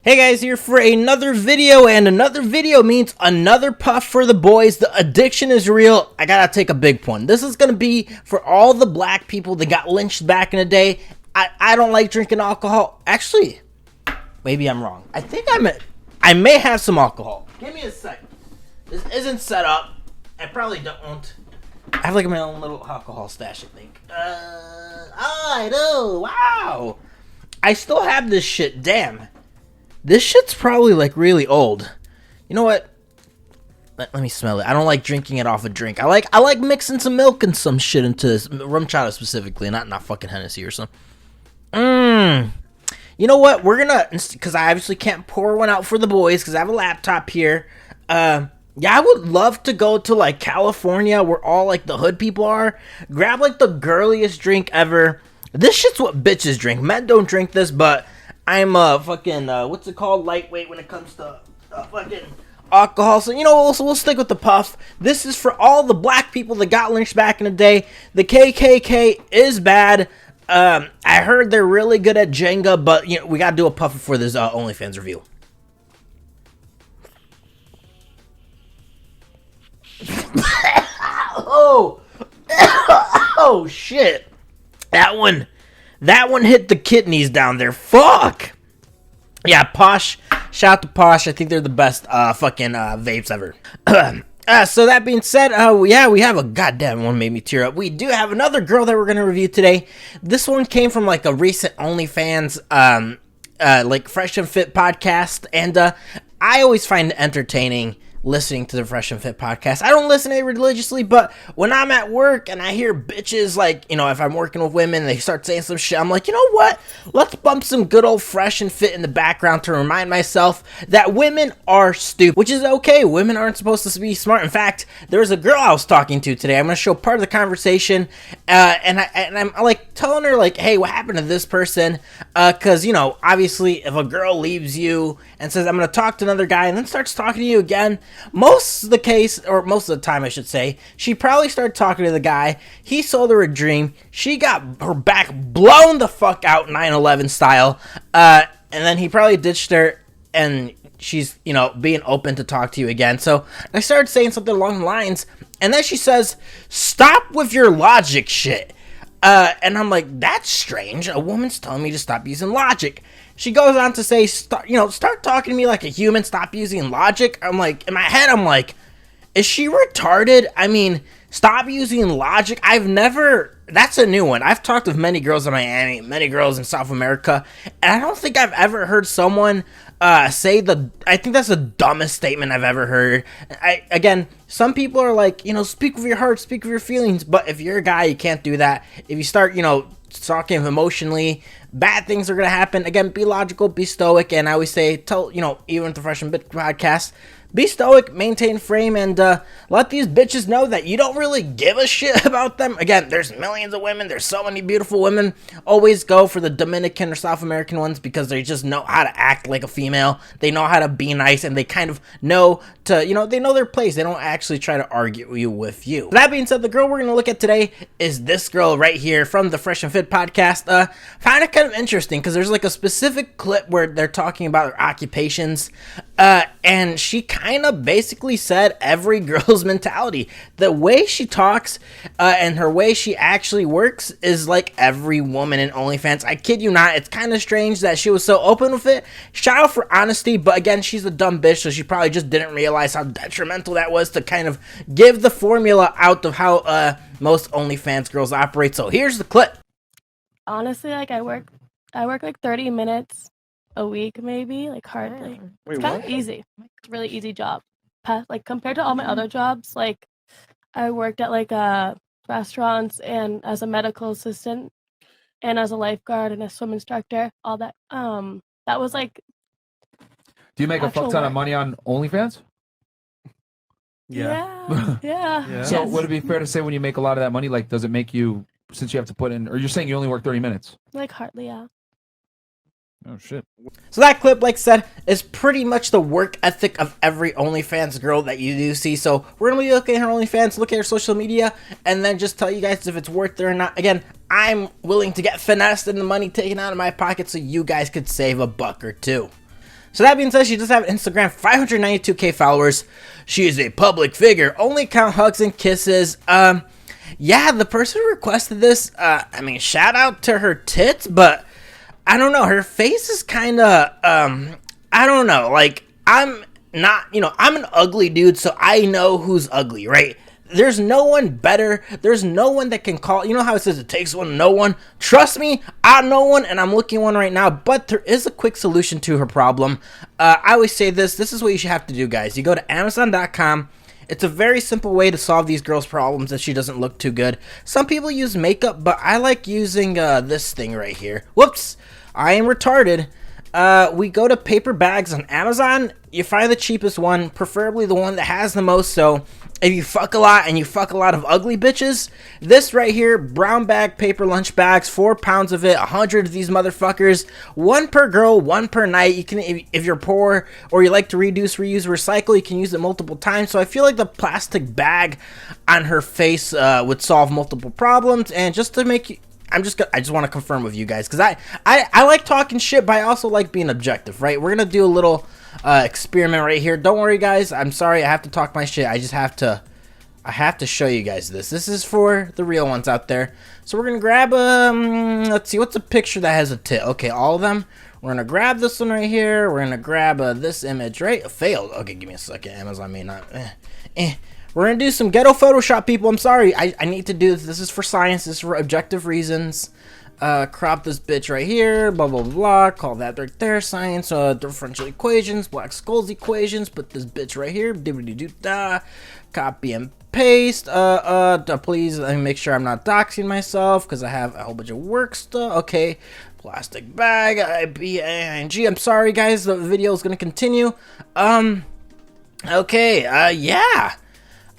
Hey guys, here for another video, and another video means another puff for the boys. The addiction is real. I gotta take a big one. This is gonna be for all the black people that got lynched back in the day. I don't like drinking alcohol. Actually, maybe I'm wrong. I may have some alcohol. Give me a sec. This isn't set up. I probably don't. I have like my own little alcohol stash, I think. I do. Wow. I still have this shit. Damn. This shit's probably like really old. You know what? Let me smell it. I don't like drinking it off a drink. I like mixing some milk and some shit into this. Rum chata specifically, not fucking Hennessy or something. You know what? We're gonna, because I obviously can't pour one out for the boys because I have a laptop here. Yeah, I would love to go to like California where all like the hood people are. Grab like the girliest drink ever. This shit's what bitches drink. Men don't drink this, but I'm fucking what's it called, lightweight when it comes to fucking alcohol. So you know, we'll stick with the puff. This is for all the black people that got lynched back in the day. The KKK is bad. I heard they're really good at Jenga, but you know, we gotta do a puff for this OnlyFans review. Oh shit, that one hit the kidneys down there. Fuck. Yeah, Posh. Shout out to Posh. I think they're the best fucking vapes ever. So that being said, yeah, we have a goddamn one made me tear up. We do have another girl that we're gonna review today. This one came from like a recent OnlyFans like Fresh and Fit podcast, and I always find it entertaining listening to the Fresh and Fit podcast. I don't listen to it religiously, but when I'm at work and I hear bitches, like, you know, if I'm working with women, they start saying some shit, I'm like, you know what? Let's bump some good old Fresh and Fit in the background to remind myself that women are stupid, which is okay. Women aren't supposed to be smart. In fact, there was a girl I was talking to today. I'm going to show part of the conversation, and I'm like telling her, like, hey, what happened to this person? Because, you know, obviously, if a girl leaves you and says, I'm going to talk to another guy, and then starts talking to you again, most of the time I should say, she probably started talking to the guy. He sold her a dream. She got her back blown the fuck out 9/11 style. And then he probably ditched her, and she's, you know, being open to talk to you again. So I started saying something along the lines, and then she says, stop with your logic shit. And I'm like, that's strange. A woman's telling me to stop using logic. She goes on to say, start talking to me like a human, stop using logic. I'm like, in my head, I'm like, is she retarded? I mean, stop using logic. That's a new one. I've talked with many girls in Miami, many girls in South America, and I don't think I've ever heard someone say I think that's the dumbest statement I've ever heard. Again, some people are like, you know, speak with your heart, speak with your feelings, but if you're a guy, you can't do that. If you start, you know, talking emotionally, bad things are gonna happen. Again, be logical, be stoic, and I always say, you know, even with the Fresh and Bit podcast, be stoic, maintain frame, and let these bitches know that you don't really give a shit about them. Again, there's millions of women. There's so many beautiful women. Always go for the Dominican or South American ones because they just know how to act like a female. They know how to be nice, and they kind of know to, you know, they know their place. They don't actually try to argue with you. That being said, the girl we're going to look at today is this girl right here from the Fresh and Fit podcast. Find it kind of interesting because there's like a specific clip where they're talking about their occupations, and she kind of basically said every girl's mentality. The way she talks and her way she actually works is like every woman in OnlyFans. I kid you not. It's kind of strange that she was so open with it. Shout out for honesty, but again, she's a dumb bitch, so she probably just didn't realize how detrimental that was to kind of give the formula out of how most OnlyFans girls operate. So here's the clip. Honestly, like I work like 30 minutes a week, maybe, like hardly. Wait, it's kind of easy. It's a really easy job. Like compared to all my other jobs, like I worked at like restaurants and as a medical assistant and as a lifeguard and a swim instructor, all that. That was like. Do you make a fuck ton of money on OnlyFans? Yeah. So would it be fair to say when you make a lot of that money, like, does it make you, since you have to put in, or you're saying you only work 30 minutes? Like hardly, yeah. Oh, shit. So that clip, like I said, is pretty much the work ethic of every OnlyFans girl that you do see. So we're going to be looking at her OnlyFans, look at her social media, and then just tell you guys if it's worth it or not. Again, I'm willing to get finessed and the money taken out of my pocket so you guys could save a buck or two. So that being said, she does have Instagram, 592k followers. She is a public figure, only count hugs and kisses. Yeah, the person who requested this, I mean, shout out to her tits, but I don't know, her face is kind of, I don't know, like, I'm not, I'm an ugly dude, so I know who's ugly, right? There's no one better. There's no one that can call. You know how it says it takes one to know one? Trust me, I know one, and I'm looking one right now, but there is a quick solution to her problem. I always say this is what you should have to do, guys. You go to Amazon.com. It's a very simple way to solve these girls' problems if she doesn't look too good. Some people use makeup, but I like using this thing right here. Whoops, I am retarded. We go to paper bags on Amazon. You find the cheapest one, preferably the one that has the most. So if you fuck a lot and you fuck a lot of ugly bitches, this right here, brown bag paper lunch bags, 4 pounds of it, 100 of these motherfuckers, one per girl, one per night. You can, if you're poor or you like to reduce, reuse, recycle, you can use it multiple times. So I feel like the plastic bag on her face would solve multiple problems. And just to make you, I just want to confirm with you guys, because I like talking shit, but I also like being objective, right? We're gonna do a little experiment right here. Don't worry, guys. I'm sorry, I have to talk my shit. I have to show you guys this. This is for the real ones out there. So we're gonna grab let's see, what's a picture that has a tit? Okay, all of them. We're gonna grab this one right here. We're gonna grab this image, right? Failed. Okay, give me a second. Amazon may not. We're going to do some ghetto Photoshop, people. I'm sorry. I need to do this. This is for science. This is for objective reasons. Crop this bitch right here. Blah, blah, blah. Call that right there. Science. Differential equations. Black-Scholes equations. Put this bitch right here. Dibbity-doo-dah. Copy and paste. Please let me make sure I'm not doxing myself, because I have a whole bunch of work stuff. Okay. Plastic bag. IBANG. I'm sorry, guys. The video is going to continue. Okay. Yeah.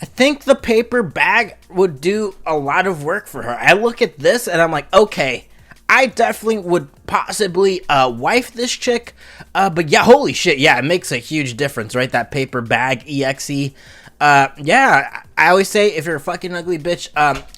I think the paper bag would do a lot of work for her. I look at this and I'm like, okay, I definitely would possibly wife this chick. But yeah, holy shit, yeah, it makes a huge difference, right? That paper bag, EXE. Yeah, I always say, if you're a fucking ugly bitch,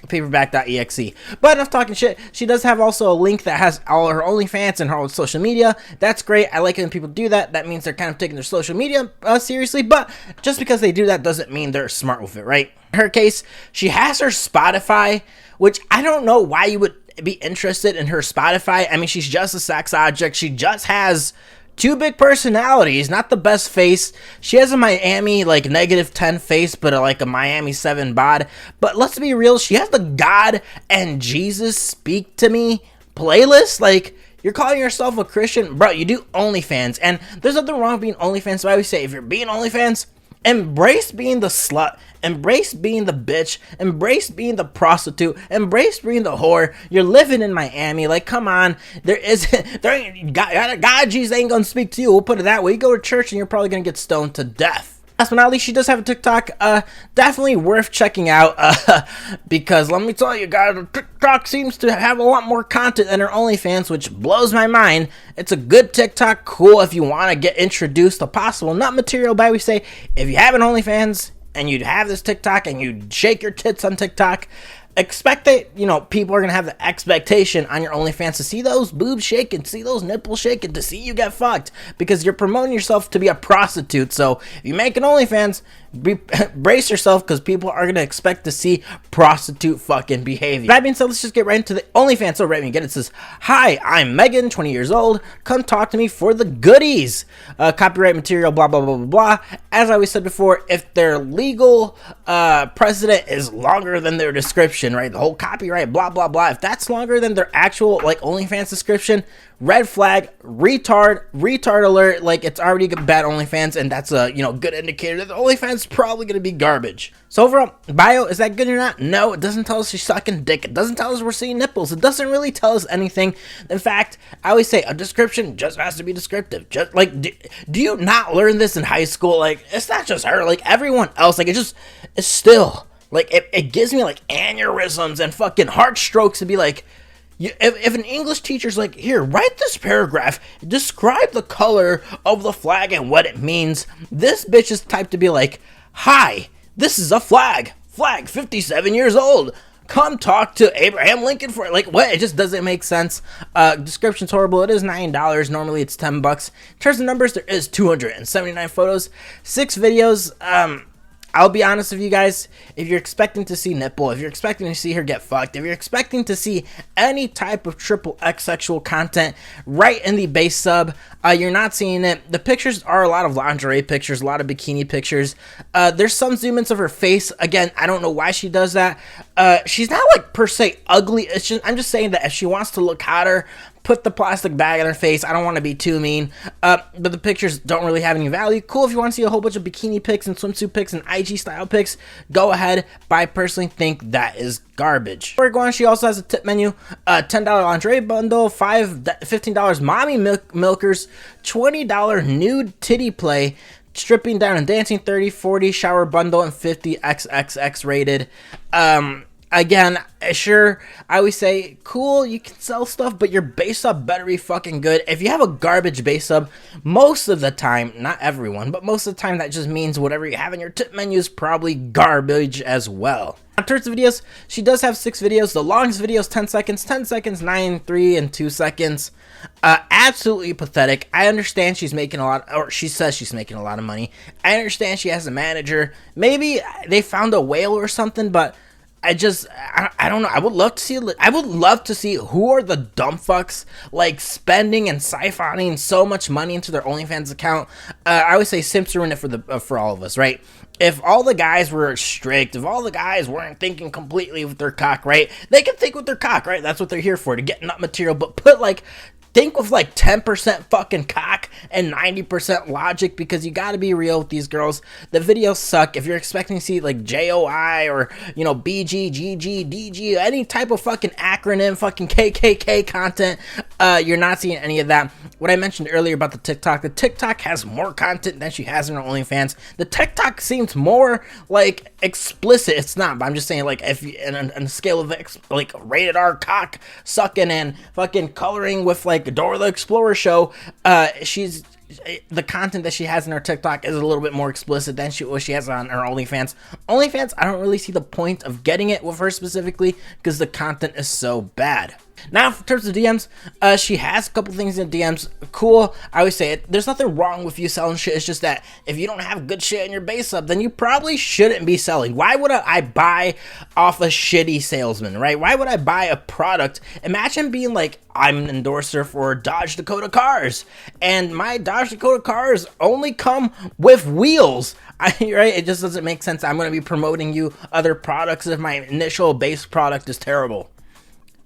paperback.exe. But enough talking shit. She does have also a link that has all her OnlyFans and her own social media. That's great. I like it when people do that. That means they're kind of taking their social media seriously. But just because they do that doesn't mean they're smart with it, right? In her case, she has her Spotify, which I don't know why you would be interested in her Spotify. I mean, she's just a sex object. She just has 2 big personalities, not the best face. She has a Miami, like, -10 face, but like a Miami 7 bod. But let's be real, she has the God and Jesus Speak to Me playlist. Like, you're calling yourself a Christian? Bro, you do OnlyFans. And there's nothing wrong with being OnlyFans. So I always say, if you're being OnlyFans, embrace being the slut, embrace being the bitch, embrace being the prostitute, embrace being the whore. You're living in Miami, like, come on. God, Jesus ain't gonna speak to you. We'll put it that way. You go to church and you're probably gonna get stoned to death. Last but not least, she does have a TikTok, definitely worth checking out, because let me tell you guys, TikTok seems to have a lot more content than her OnlyFans, which blows my mind. It's a good TikTok, cool if you want to get introduced to possible nut material. But we say, if you have an OnlyFans and you have this TikTok and you shake your tits on TikTok, expect that, people are going to have the expectation on your OnlyFans to see those boobs shaking, see those nipples shaking, to see you get fucked, because you're promoting yourself to be a prostitute. So if you make an OnlyFans, brace yourself, because people are going to expect to see prostitute fucking behavior. That being said, let's just get right into the OnlyFans. So right when you get it, says, "Hi, I'm Megan, 20 years old. Come talk to me for the goodies. Copyright material, blah, blah, blah, blah, blah." As I always said before, if their legal precedent is longer than their description, right? The whole copyright, blah, blah, blah. If that's longer than their actual, like, OnlyFans description, red flag, retard alert. Like, it's already bad OnlyFans, and that's a, good indicator that the OnlyFans is probably going to be garbage. So overall, bio, is that good or not? No, it doesn't tell us she's sucking dick. It doesn't tell us we're seeing nipples. It doesn't really tell us anything. In fact, I always say a description just has to be descriptive. Just like, do you not learn this in high school? Like, it's not just her. Like, everyone else, like, it's still, like, it gives me, like, aneurysms and fucking heart strokes to be like, if an English teacher's like, here, write this paragraph, describe the color of the flag and what it means, this bitch is typed to be like, "Hi, this is a flag 57 years old. come talk to Abraham Lincoln for it. Like, what? It just doesn't make sense. Description's horrible. It is $9. Normally it's $10. In terms of numbers, there is 279 photos, 6 videos. I'll be honest with you guys, if you're expecting to see nipple, if you're expecting to see her get fucked, if you're expecting to see any type of triple X sexual content right in the base sub, you're not seeing it. The pictures are a lot of lingerie pictures, a lot of bikini pictures. There's some zoom ins of her face. Again, I don't know why she does that. She's not like per se ugly. It's just, I'm just saying that if she wants to look hotter, put the plastic bag on her face. I don't want to be too mean, but the pictures don't really have any value. Cool if you want to see a whole bunch of bikini pics and swimsuit pics and IG style pics, go ahead, but I personally think that is garbage. Before we go on, she also has a tip menu, $10 lingerie bundle, $15 mommy milkers, $20 nude titty play, stripping down and dancing, 30, 40 shower bundle, and 50 XXX rated. Again, sure, I always say, cool, you can sell stuff, but your base sub better be fucking good. If you have a garbage base sub, most of the time, not everyone, but most of the time, that just means whatever you have in your tip menu is probably garbage as well. In terms of videos, she does have 6 videos. The longest video is 10 seconds, 9, 3, and 2 seconds. Absolutely pathetic. I understand she's making a lot, or she says she's making a lot of money. I understand she has a manager. Maybe they found a whale or something, but I don't know. I would love to see who are the dumb fucks like spending and siphoning so much money into their OnlyFans account. I always say simps ruin it for all of us, right? If all the guys were strict, if all the guys weren't thinking completely with their cock, right? They can think with their cock, right? That's what they're here for, to get nut material. But think with like 10% fucking cock and 90% logic, because you gotta be real with these girls. The videos suck. If you're expecting to see like JOI or, you know, BG, GG, DG, any type of fucking acronym, fucking KKK content, you're not seeing any of that. What I mentioned earlier about the TikTok has more content than she has in her OnlyFans. The TikTok seems more like explicit. It's not, but I'm just saying, like, if you, on a scale of like rated R cock sucking and fucking coloring with like Dora the Explorer show, the content that she has in her TikTok is a little bit more explicit than what she has on her OnlyFans. OnlyFans, I don't really see the point of getting it with her specifically because the content is so bad. Now, in terms of DMs, she has a couple things in DMs. Cool. I always say it. There's nothing wrong with you selling shit. It's just that if you don't have good shit in your base sub, then you probably shouldn't be selling. Why would I buy off a shitty salesman, right? Why would I buy a product? Imagine being like, I'm an endorser for Dodge Dakota cars, and my Dodge Dakota cars only come with wheels. Right? It just doesn't make sense. I'm going to be promoting you other products if my initial base product is terrible.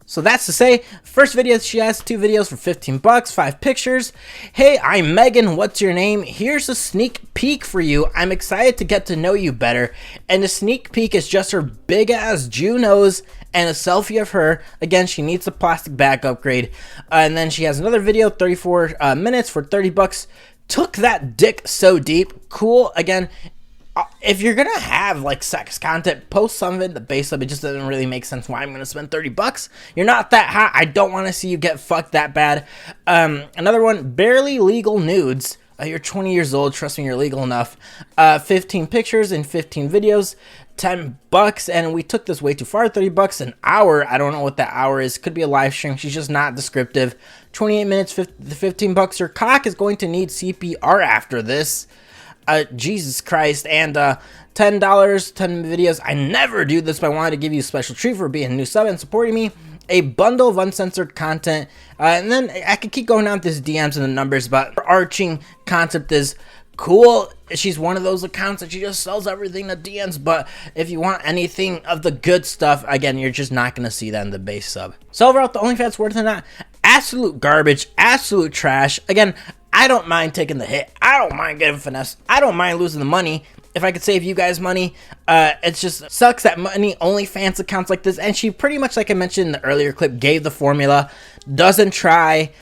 So that's to say, first video, she has 2 videos for $15, 5 pictures. Hey, I'm Megan, what's your name? Here's a sneak peek for you. I'm excited to get to know you better. And the sneak peek is just her big ass Jew nose and a selfie of her. Again, she needs a plastic bag upgrade. And then she has another video, 34 minutes for $30. Took that dick so deep. Cool. Again, if you're gonna have like sex content, post some of it in the base sub. It just doesn't really make sense why I'm gonna spend $30. You're not that hot. I don't want to see you get fucked that bad. Another one, barely legal nudes. You're 20 years old. Trust me, you're legal enough. 15 pictures and 15 videos. $10, and we took this way too far. $30 an hour. I don't know what that hour is. Could be a live stream. She's just not descriptive. 28 minutes. $15. Your cock is going to need CPR after this. Jesus Christ. And $10, 10 videos. I never do this, but I wanted to give you a special treat for being a new sub and supporting me. A bundle of uncensored content. And then I could keep going down with this DMs and the numbers, but her arching concept is cool. She's one of those accounts that she just sells everything to DMs, but if you want anything of the good stuff, again, you're just not going to see that in the base sub. So overall, the OnlyFans worth or not, absolute garbage, absolute trash. Again, I don't mind taking the hit. I don't mind getting finesse. I don't mind losing the money. If I could save you guys money, it just sucks that money OnlyFans accounts like this. And she pretty much, like I mentioned in the earlier clip, gave the formula, doesn't try.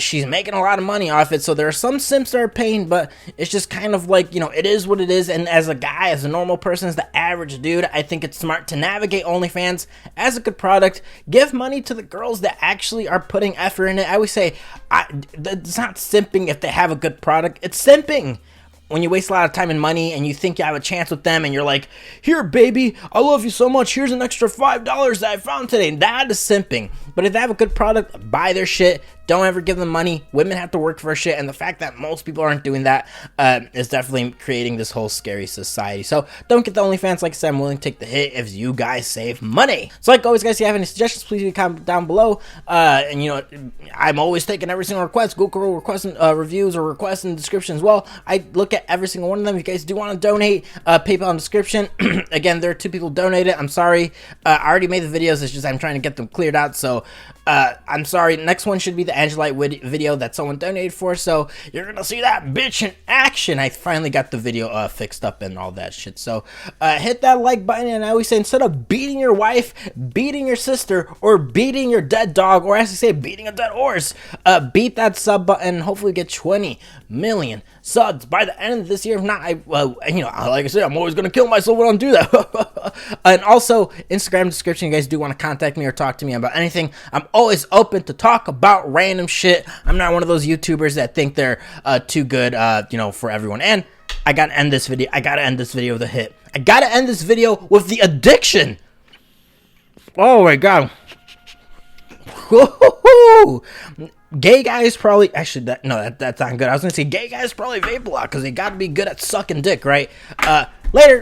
She's making a lot of money off it, so there are some simps that are paying, but it's just kind of like, you know, it is what it is. And as a guy, as a normal person, as the average dude, I think it's smart to navigate OnlyFans as a good product. Give money to the girls that actually are putting effort in it. I always say, it's not simping if they have a good product. It's simping when you waste a lot of time and money and you think you have a chance with them and you're like, here, baby, I love you so much. Here's an extra $5 that I found today. That is simping. But if they have a good product, buy their shit. Don't ever give them money. Women have to work for shit. And the fact that most people aren't doing that is definitely creating this whole scary society. So don't get the OnlyFans. Like I said, I'm willing to take the hit if you guys save money. So like always, guys, if you have any suggestions, please leave a comment down below. And you know, I'm always taking every single request. Google requesting reviews or requests in the description as well. I look at every single one of them. If you guys do want to donate, PayPal in the description. Again, there are 2 people donated. I'm sorry. I already made the videos. It's just I'm trying to get them cleared out. So I'm sorry. Next one should be the Angelite video that someone donated for. So you're gonna see that bitch in action. I finally got the video fixed up and all that shit. So hit that like button. And I always say, instead of beating your wife, beating your sister, or beating your dead dog, or as I say, beating a dead horse, beat that sub button and hopefully get 20 million subs by the end of this year. If not, you know, like I said, I'm always gonna kill myself when I don't do that. And also, Instagram description, you guys do want to contact me or talk to me about anything, I'm always open to talk about random shit. I'm not one of those YouTubers that think they're too good, you know, for everyone. And I gotta end this video. I gotta end this video with a hit. I gotta end this video with the addiction. Oh my god. Gay guys probably actually that's not good. I was gonna say gay guys probably vape a lot because they gotta be good at sucking dick, right? Later.